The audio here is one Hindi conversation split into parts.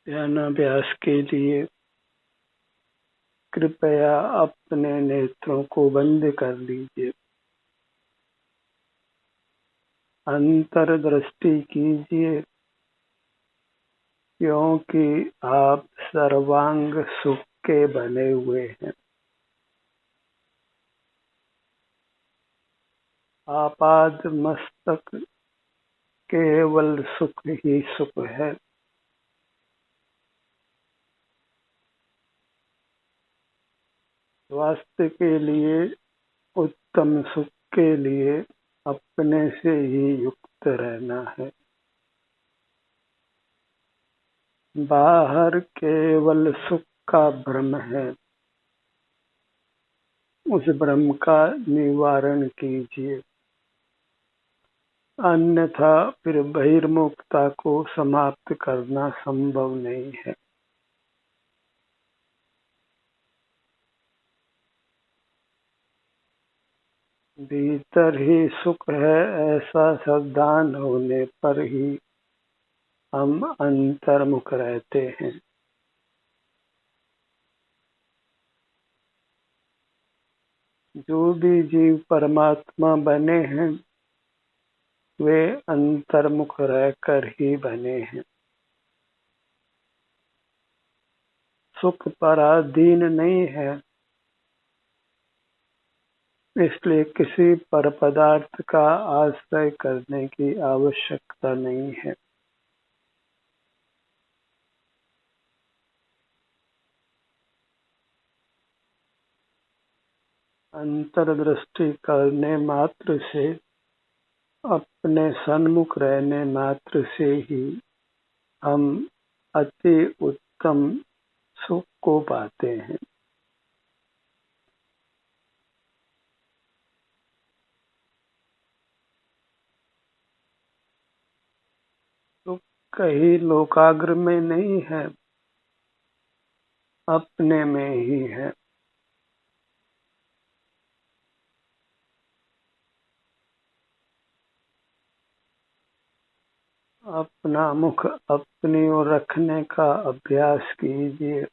ध्यानाभ्यास के लिए कृपया अपने नेत्रों को बंद कर लीजिए। अंतर्दृष्टि कीजिए, क्योंकि आप सर्वांग सुख के बने हुए हैं। आपाद मस्तक केवल सुख ही सुख है। स्वास्थ्य के लिए, उत्तम सुख के लिए अपने से ही युक्त रहना है। बाहर केवल सुख का भ्रम है, उस भ्रम का निवारण कीजिए, अन्यथा फिर बहिर्मुखता को समाप्त करना संभव नहीं है। भीतर ही सुख है, ऐसा सावधान होने पर ही हम अंतर्मुख रहते हैं। जो भी जीव परमात्मा बने हैं, वे अंतर्मुख रहकर ही बने हैं। सुख पराधीन नहीं है, इसलिए किसी पर पदार्थ का आश्रय करने की आवश्यकता नहीं है। अंतर्दृष्टि करने मात्र से, अपने सन्मुख रहने मात्र से ही हम अति उत्तम सुख को पाते हैं। सुख कहीं लोकाग्र में नहीं है, अपने में ही है। अपना मुख अपनी ओर रखने का अभ्यास कीजिए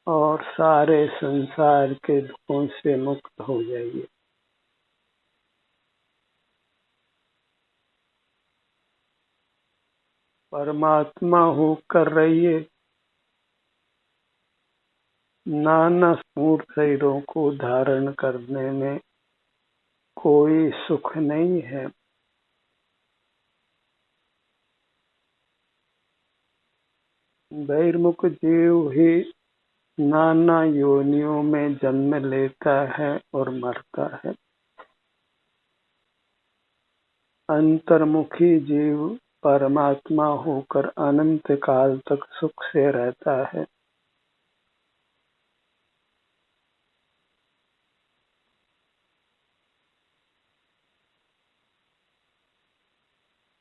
और सारे संसार के दुखों से मुक्त हो जाइए। परमात्मा होकर रहिए। नाना मूर्त शरीरों को धारण करने में कोई सुख नहीं है। बहिर्मुख जीव ही नाना योनियों में जन्म लेता है और मरता है। अंतर्मुखी जीव परमात्मा होकर अनंत काल तक सुख से रहता है।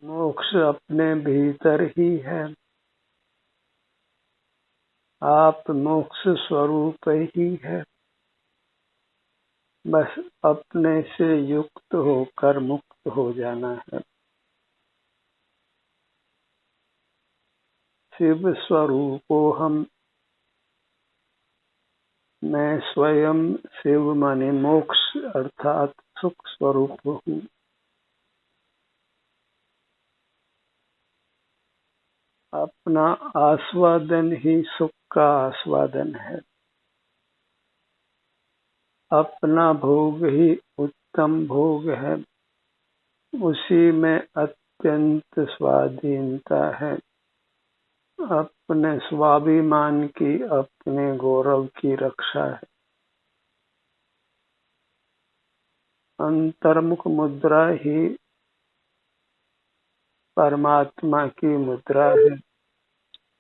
मोक्ष अपने भीतर ही है। आप मोक्ष स्वरूप ही है। बस अपने से युक्त होकर मुक्त हो जाना है। शिव स्वरूपो हम, मैं स्वयं शिव माने मोक्ष अर्थात सुख स्वरूप हूँ। अपना आस्वादन ही सुख का आस्वादन है। अपना भोग ही उत्तम भोग है। उसी में अत्यंत स्वाधीनता है। अपने स्वाभिमान की, अपने गौरव की रक्षा है। अंतर्मुख मुद्रा ही परमात्मा की मुद्रा है,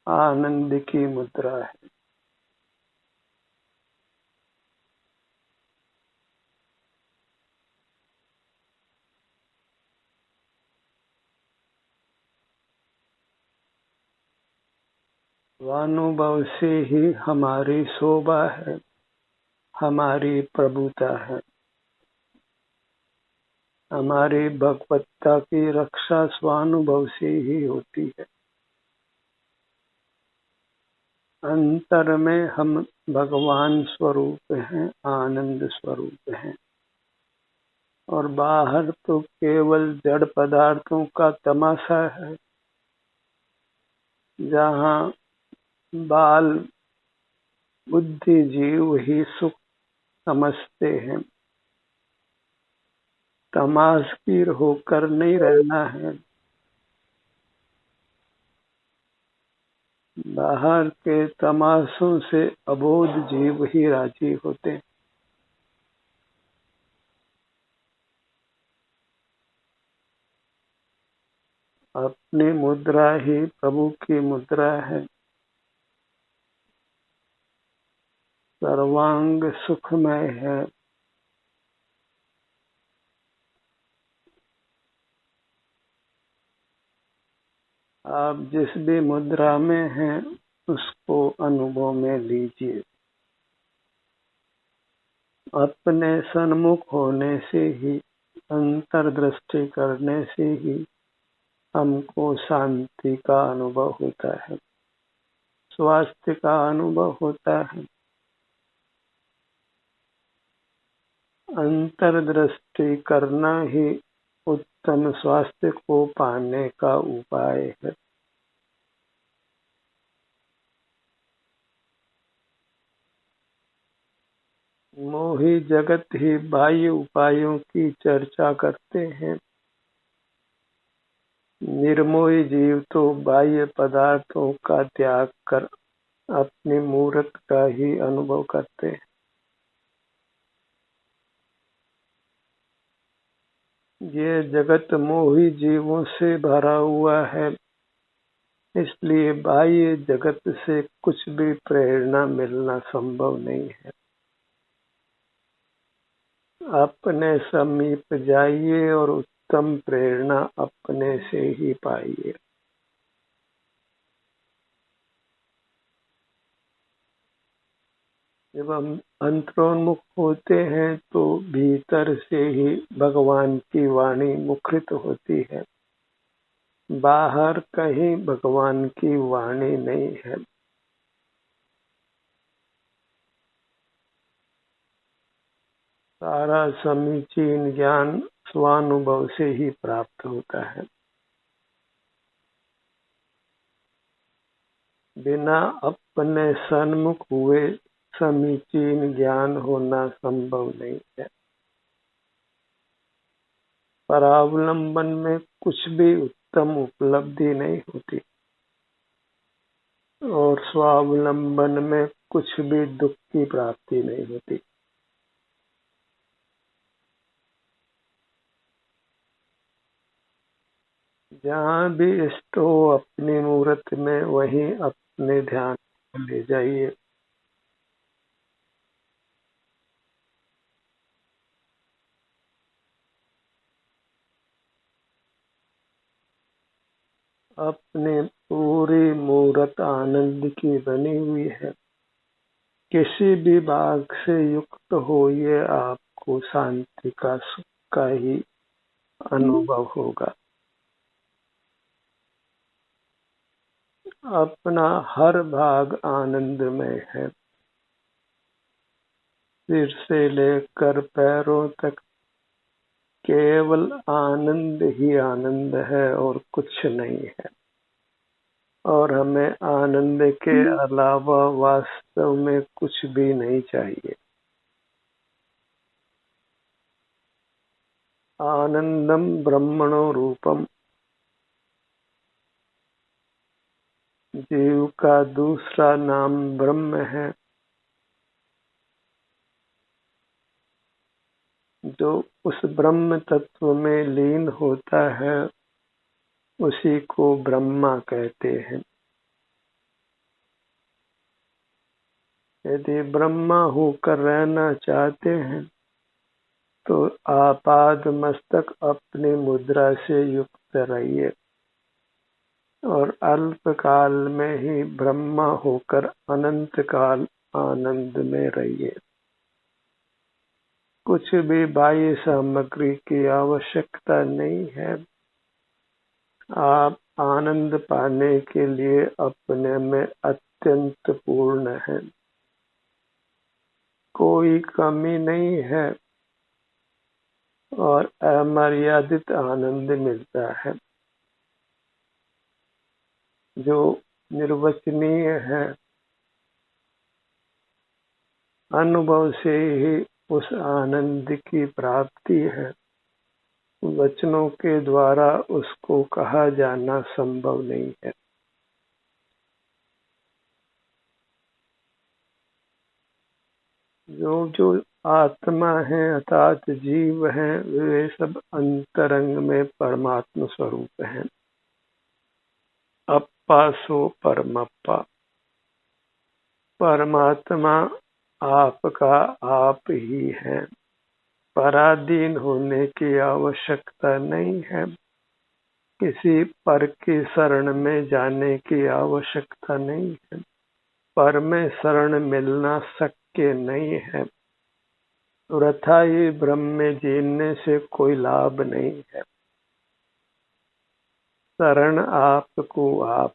आनंद की मुद्रा है। स्वानुभव से ही हमारी शोभा है, हमारी प्रभुता है। हमारी भगवत्ता की रक्षा स्वानुभव से ही होती है। अंतर में हम भगवान स्वरूप हैं, आनंद स्वरूप हैं, और बाहर तो केवल जड़ पदार्थों का तमाशा है, जहाँ बाल बुद्धिजीव ही सुख समझते हैं। तमाशगीर होकर नहीं रहना है। बाहर के तमाशों से अबोध जीव ही राजी होते हैं। अपनी मुद्रा ही प्रभु की मुद्रा है। सर्वांग सुखमय है। आप जिस भी मुद्रा में हैं उसको अनुभव में लीजिए। अपने सन्मुख होने से ही, अंतर्दृष्टि करने से ही हमको शांति का अनुभव होता है, स्वास्थ्य का अनुभव होता है। अंतर्दृष्टि करना ही उत्तम स्वास्थ्य को पाने का उपाय है। मोही जगत ही बाह्य उपायों की चर्चा करते हैं। निर्मोही जीव तो बाह्य पदार्थों का त्याग कर अपनी मूर्त का ही अनुभव करते हैं। ये जगत मोही जीवों से भरा हुआ है, इसलिए बाह्य जगत से कुछ भी प्रेरणा मिलना संभव नहीं है। अपने समीप जाइए और उत्तम प्रेरणा अपने से ही पाइए। जब हम अंतरोन्मुख होते हैं तो भीतर से ही भगवान की वाणी मुखरित होती है। बाहर कहीं भगवान की वाणी नहीं है। सारा समीचीन ज्ञान स्वानुभव से ही प्राप्त होता है। बिना अपने सन्मुख हुए समीचीन ज्ञान होना संभव नहीं है। परावलंबन में कुछ भी उत्तम उपलब्धि नहीं होती, और स्वावलंबन में कुछ भी दुख की प्राप्ति नहीं होती। जहाँ भी इष्ट हो अपनी मूर्त में, वहीं अपने ध्यान को ले जाइए। अपनी पूरी मूर्त आनंद की बनी हुई है। किसी भी भाग से युक्त हो, ये आपको शांति का, सुख का ही अनुभव होगा। अपना हर भाग आनंदमय है। सिर से लेकर पैरों तक केवल आनंद ही आनंद है और कुछ नहीं है। और हमें आनंद के अलावा वास्तव में कुछ भी नहीं चाहिए। आनंदम ब्रह्मणो रूपम, जीव का दूसरा नाम ब्रह्म है। जो उस ब्रह्म तत्व में लीन होता है उसी को ब्रह्मा कहते हैं। यदि ब्रह्मा होकर रहना चाहते हैं तो आपाद मस्तक अपनी मुद्रा से युक्त रहिए और अल्प काल में ही ब्रह्मा होकर अनंत काल आनंद में रहिए। कुछ भी बाह्य सामग्री की आवश्यकता नहीं है। आप आनंद पाने के लिए अपने में अत्यंत पूर्ण है, कोई कमी नहीं है और अमर्यादित आनंद मिलता है जो निर्वचनीय है। अनुभव से ही उस आनंद की प्राप्ति है, वचनों के द्वारा उसको कहा जाना संभव नहीं है। जो आत्मा है अर्थात जीव है, वे सब अंतरंग में परमात्म स्वरूप हैं। अप्पा सो परमप्पा, परमात्मा आपका आप ही है। पराधीन होने की आवश्यकता नहीं है, किसी पर की शरण में जाने की आवश्यकता नहीं है, पर में शरण मिलना शक्य नहीं है। वृथा ही ब्रह्म में जीने से कोई लाभ नहीं है। शरण आपको आप,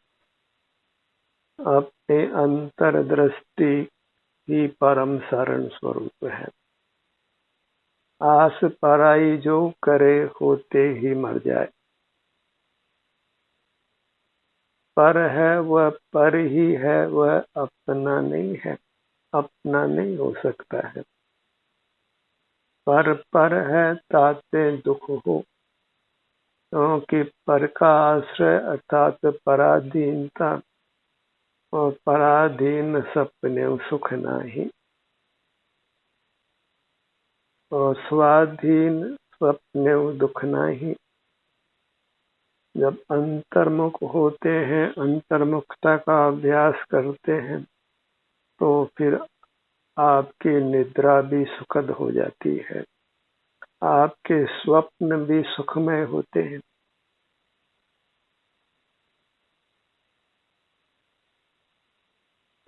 अपने अंतर्दृष्टि ही परम शरण स्वरूप है। आस पराई जो करे होते ही मर जाए, पर है वह पर ही है, वह अपना नहीं है, अपना नहीं हो सकता है। पर है ताते दुख हो, क्योंकि पर का आश्रय अर्थात पराधीनता, और पराधीन सपने सुख नाही, और स्वाधीन स्वप्ने दुख नाही। जब अंतर्मुख होते हैं, अंतर्मुखता का अभ्यास करते हैं, तो फिर आपकी निद्रा भी सुखद हो जाती है, आपके स्वप्न भी सुखमय होते हैं।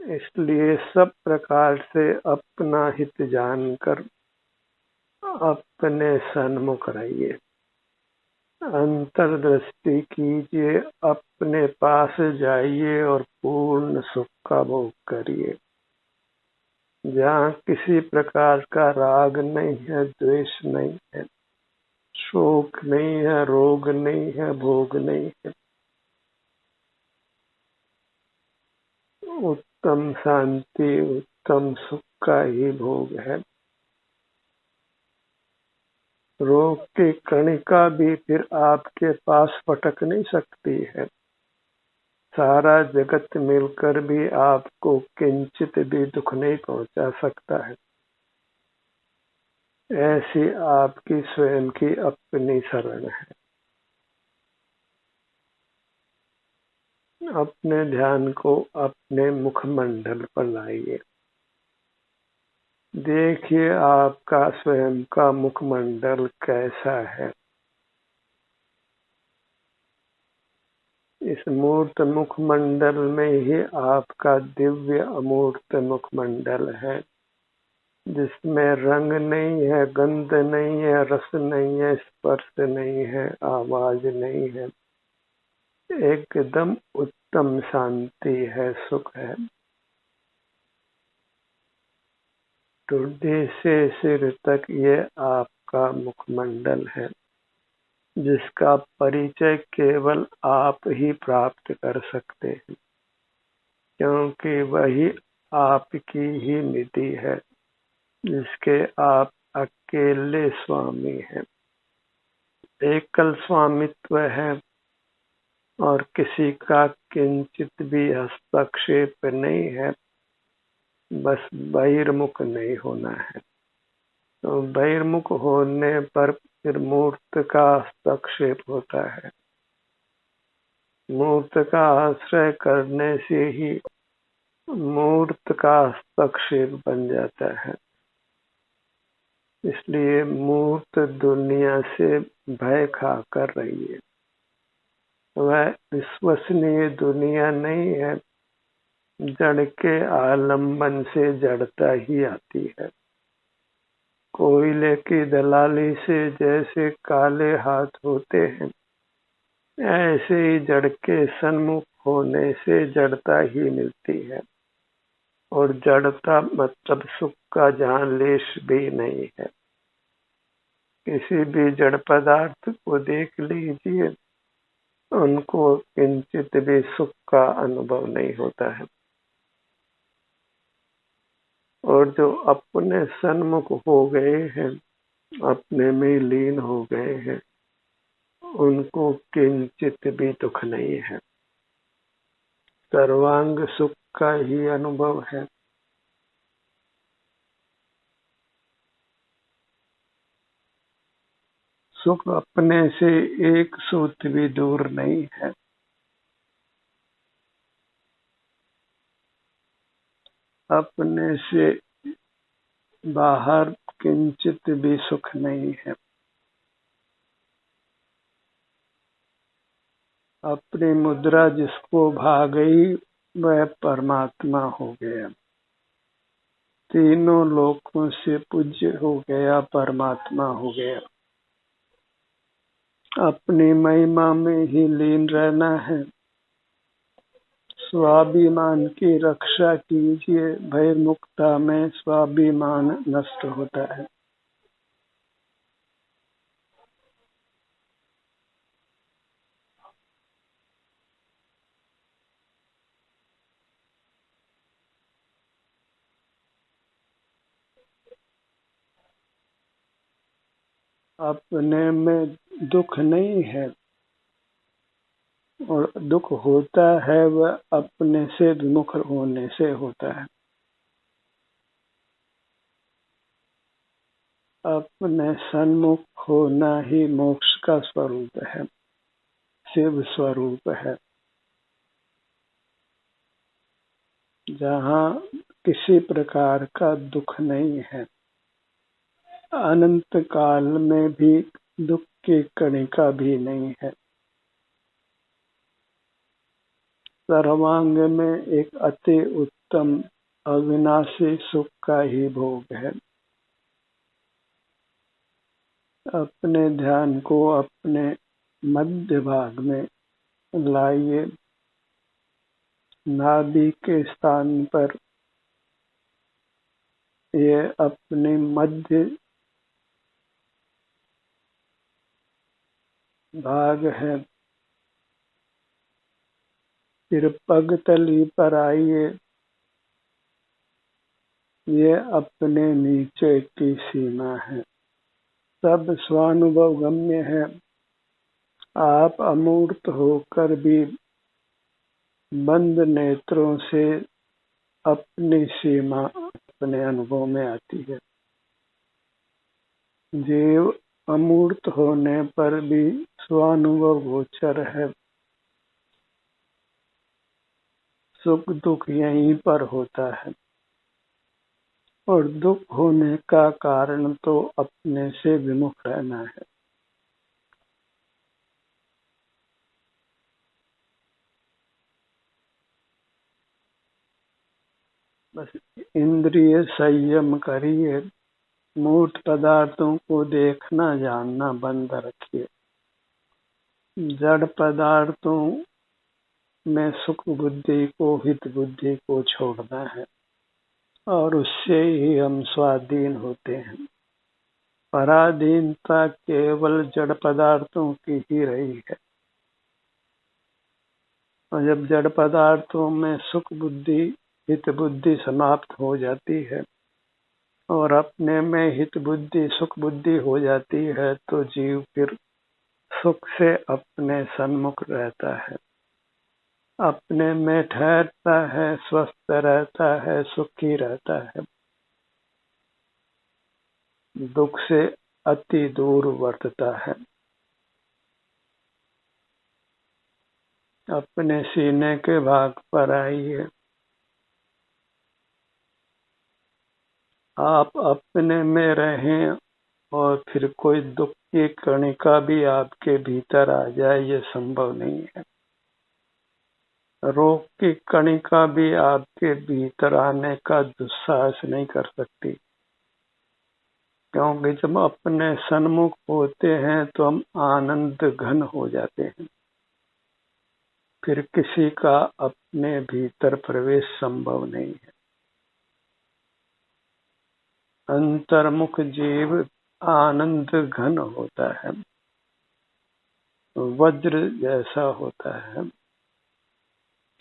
इसलिए सब प्रकार से अपना हित जानकर अपने सन्मुख रहिए, अंतर्दृष्टि कीजिए, अपने पास जाइए और पूर्ण सुख का भोग करिए, जहाँ किसी प्रकार का राग नहीं है, द्वेष नहीं है, शोक नहीं है, रोग नहीं है, भोग नहीं है। उत्तम शांति, उत्तम सुख का ही भोग है। रोग की कणिका भी फिर आपके पास फटक नहीं सकती है। सारा जगत मिलकर भी आपको किंचित भी दुख नहीं पहुंचा सकता है। ऐसी आपकी स्वयं की अपनी शरण है। अपने ध्यान को अपने मुखमंडल पर लाइए। देखिए आपका स्वयं का मुखमंडल कैसा है। इस मूर्त मुखमंडल में ही आपका दिव्य अमूर्त मुखमंडल है, जिसमें रंग नहीं है, गंध नहीं है, रस नहीं है, स्पर्श नहीं है, आवाज नहीं है। एकदम उत्तम शांति है, सुख है। टुड्डी से सिर तक ये आपका मुखमंडल है, जिसका परिचय केवल आप ही प्राप्त कर सकते हैं, क्योंकि वही आपकी ही निधि है, जिसके आप अकेले स्वामी हैं। एकल स्वामित्व है और किसी का किंचित भी हस्तक्षेप नहीं है, बस बहिर्मुख नहीं होना है। तो बहिर्मुख होने पर फिर मूर्त का हस्तक्षेप होता है। मूर्त का आश्रय करने से ही मूर्त का हस्तक्षेप बन जाता है। इसलिए मूर्त दुनिया से भय खा कर रही है। वह विश्वसनीय दुनिया नहीं है, जड़ के आलंबन से जड़ता ही आती है। कोयले की दलाली से जैसे काले हाथ होते हैं, ऐसे ही जड़ के सन्मुख होने से जड़ता ही मिलती है। और जड़ता मतलब सुख का जहाँ लेश भी नहीं है। किसी भी जड़ पदार्थ को देख लीजिए, उनको किंचित भी सुख का अनुभव नहीं होता है। और जो अपने सन्मुख हो गए हैं, अपने में लीन हो गए हैं, उनको किंचित भी दुख नहीं है। सर्वांग सुख का ही अनुभव है। सुख अपने से एक सूत भी दूर नहीं है। अपने से बाहर किंचित भी सुख नहीं है। अपनी मुद्रा जिसको भा गई वह परमात्मा हो गया। तीनों लोकों से पूज्य हो गया, परमात्मा हो गया। अपनी महिमा में ही लीन रहना है। स्वाभिमान की रक्षा कीजिए। भय मुक्ता में स्वाभिमान नष्ट होता है। अपने में दुख नहीं है, और दुख होता है वह अपने से विमुख होने से होता है। अपने सन्मुख होना ही मोक्ष का स्वरूप है, शिव स्वरूप है, जहाँ किसी प्रकार का दुख नहीं है। अनंत काल में भी दुख की कणिका भी नहीं है। सर्वांग में एक अति उत्तम अविनाशी सुख का ही भोग है। अपने ध्यान को अपने मध्य भाग में लाइए। नाभि के स्थान पर ये अपने मध्य भाग है। फिर पग तली पर आइए। ये अपने नीचे की सीमा है। सब स्वानुभव गम्य है। आप अमूर्त होकर भी बंद नेत्रों से अपनी सीमा अपने अनुभव में आती है। जीव अमूर्त होने पर भी स्वानुभव गोचर है। सुख दुख यहीं पर होता है, और दुख होने का कारण तो अपने से विमुख रहना है। बस इंद्रिय संयम करिए। मूर्त पदार्थों को देखना जानना बंद रखिए। जड़ पदार्थों में सुख बुद्धि को, हित बुद्धि को छोड़ना है, और उससे ही हम स्वाधीन होते हैं। पराधीनता केवल जड़ पदार्थों की ही रही है। और जब जड़ पदार्थों में सुख बुद्धि, हित बुद्धि समाप्त हो जाती है, और अपने में हित बुद्धि, सुख बुद्धि हो जाती है, तो जीव फिर सुख से अपने सन्मुख रहता है, अपने में ठहरता है, स्वस्थ रहता है, सुखी रहता है, दुख से अति दूर वर्तता है। अपने सीने के भाग पर आइए। आप अपने में रहें और फिर कोई दुख की कणिका भी आपके भीतर आ जाए, ये संभव नहीं है। रोग की कणिका भी आपके भीतर आने का दुस्साहस नहीं कर सकती, क्योंकि जब अपने सन्मुख होते हैं तो हम आनंद घन हो जाते हैं। फिर किसी का अपने भीतर प्रवेश संभव नहीं है। अंतर्मुख जीव आनंद घन होता है, वज्र जैसा होता है।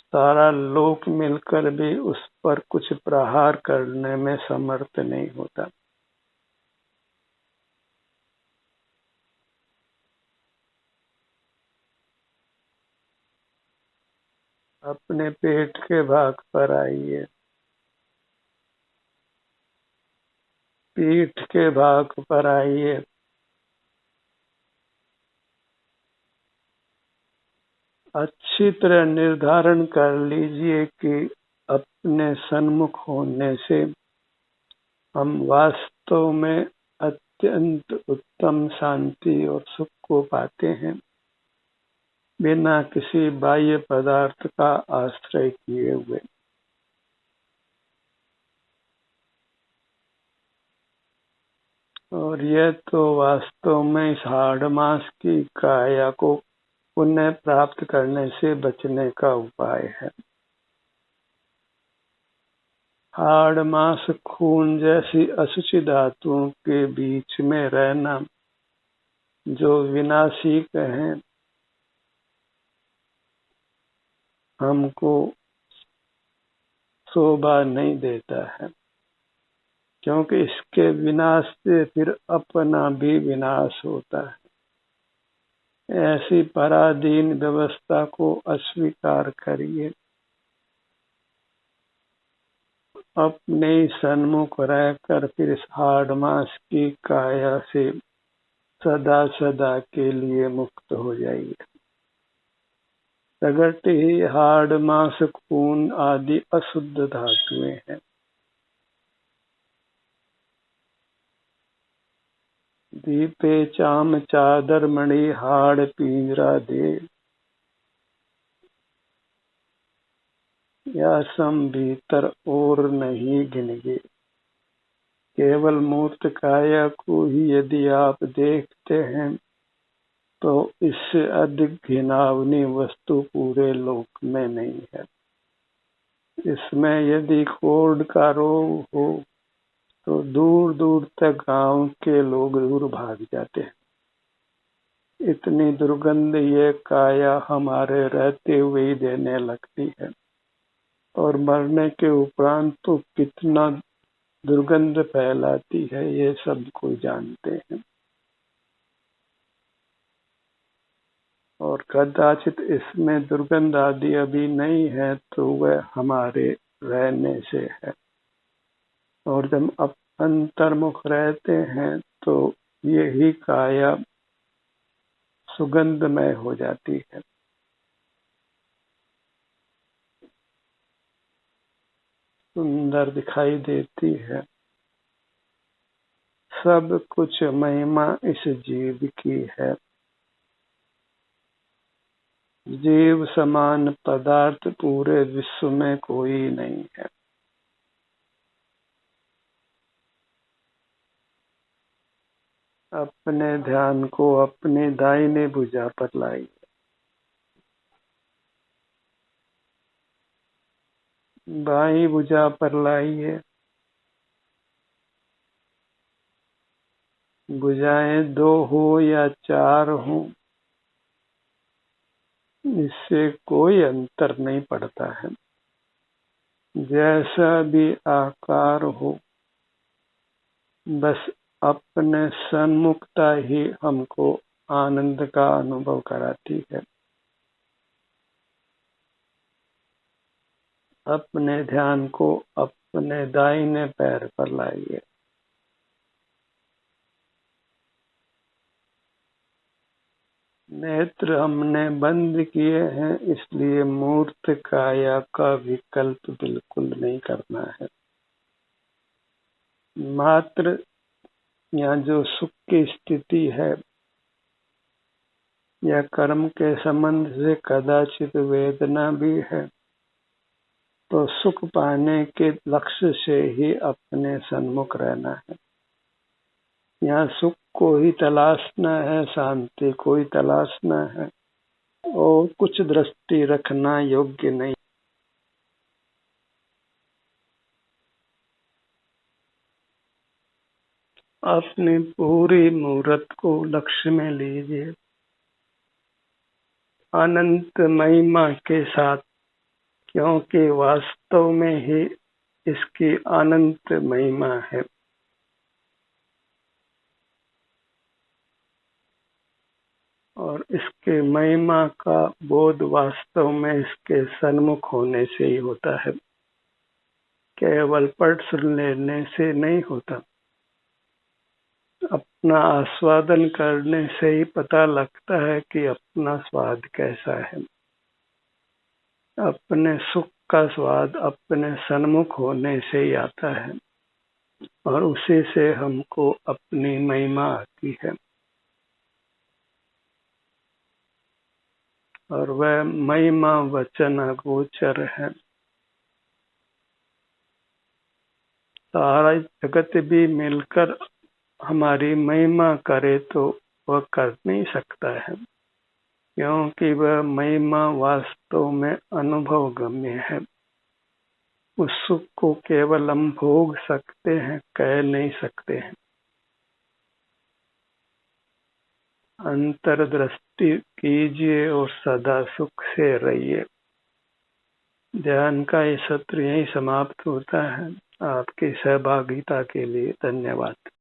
सारा लोक मिलकर भी उस पर कुछ प्रहार करने में समर्थ नहीं होता। अपने पेट के भाग पर आइए, पीठ के भाग पर आइए, अच्छी तरह निर्धारण कर लीजिए कि अपने सन्मुख होने से हम वास्तव में अत्यंत उत्तम शांति और सुख को पाते हैं, बिना किसी बाह्य पदार्थ का आश्रय किए हुए। और यह तो वास्तव में इस हाड़ मास की काया को पुनः प्राप्त करने से बचने का उपाय है। हाड़ मास खून जैसी अशुचि धातुओं के बीच में रहना जो विनाशिक है, हमको शोभा नहीं देता है, क्योंकि इसके विनाश से फिर अपना भी विनाश होता है। ऐसी पराधीन व्यवस्था को अस्वीकार करिए। अपने सन्मुख रहकर फिर इस हाड़ मास की काया से सदा सदा के लिए मुक्त हो जाइए। प्रगट ही हाड़ मास खून आदि अशुद्ध धातुएं हैं। दीपे चाम चादर मणि हाड़ पिंजरा दे, या सम भीतर और नहीं गिनगे। केवल मूर्त काया को ही यदि आप देखते हैं तो इससे अधिक घिनौनी वस्तु पूरे लोक में नहीं है। इसमें यदि कोढ़ का रोग हो तो दूर दूर तक गांव के लोग दूर भाग जाते हैं। इतनी दुर्गंध ये काया हमारे रहते हुए ही देने लगती है, और मरने के उपरांत तो कितना दुर्गंध फैलाती है ये सब कोई जानते हैं। और कदाचित इसमें दुर्गंध आदि अभी नहीं है तो वह हमारे रहने से है, और जब अब अंतर्मुख रहते हैं तो यही काया सुगंधमय हो जाती है। सुंदर दिखाई देती है। सब कुछ महिमा इस जीव की है। जीव समान पदार्थ पूरे विश्व में कोई नहीं है। अपने ध्यान को अपने दाहिने भुजा पर लाइए। बाईं भुजा पर लाइए। भुजाएं 2 हो या 4 हो, इससे कोई अंतर नहीं पड़ता है। जैसा भी आकार हो, बस अपने सन्मुखता ही हमको आनंद का अनुभव कराती है। अपने ध्यान को अपने दाहिने पैर पर लाइए। नेत्र हमने बंद किए हैं, इसलिए मूर्त काया का विकल्प बिल्कुल नहीं करना है। मात्र यहाँ जो सुख की स्थिति है या कर्म के संबंध से कदाचित वेदना भी है, तो सुख पाने के लक्ष्य से ही अपने सन्मुख रहना है। यहाँ सुख को ही तलाशना है, शांति को ही तलाशना है, और कुछ दृष्टि रखना योग्य नहीं। अपनी पूरी मूर्त को लक्ष्य में लीजिए, अनंत महिमा के साथ, क्योंकि वास्तव में ही इसकी अनंत महिमा है। और इसके महिमा का बोध वास्तव में इसके सन्मुख होने से ही होता है, केवल पढ़ सुन लेने से नहीं होता। अपना आस्वादन करने से ही पता लगता है कि अपना स्वाद कैसा है। अपने सुख का स्वाद अपने सन्मुख होने से ही आता है और उसी से हमको अपनी महिमा आती है। और वह महिमा वचन अगोचर है। सारा जगत भी मिलकर हमारी महिमा करे तो वह कर नहीं सकता है, क्योंकि वह महिमा वास्तव में अनुभव गम्य है। उस सुख को केवल हम भोग सकते हैं, कह नहीं सकते हैं। अंतर्दृष्टि कीजिए और सदा सुख से रहिए। ध्यान का ये सत्र यहीं समाप्त होता है। आपकी सहभागिता के लिए धन्यवाद।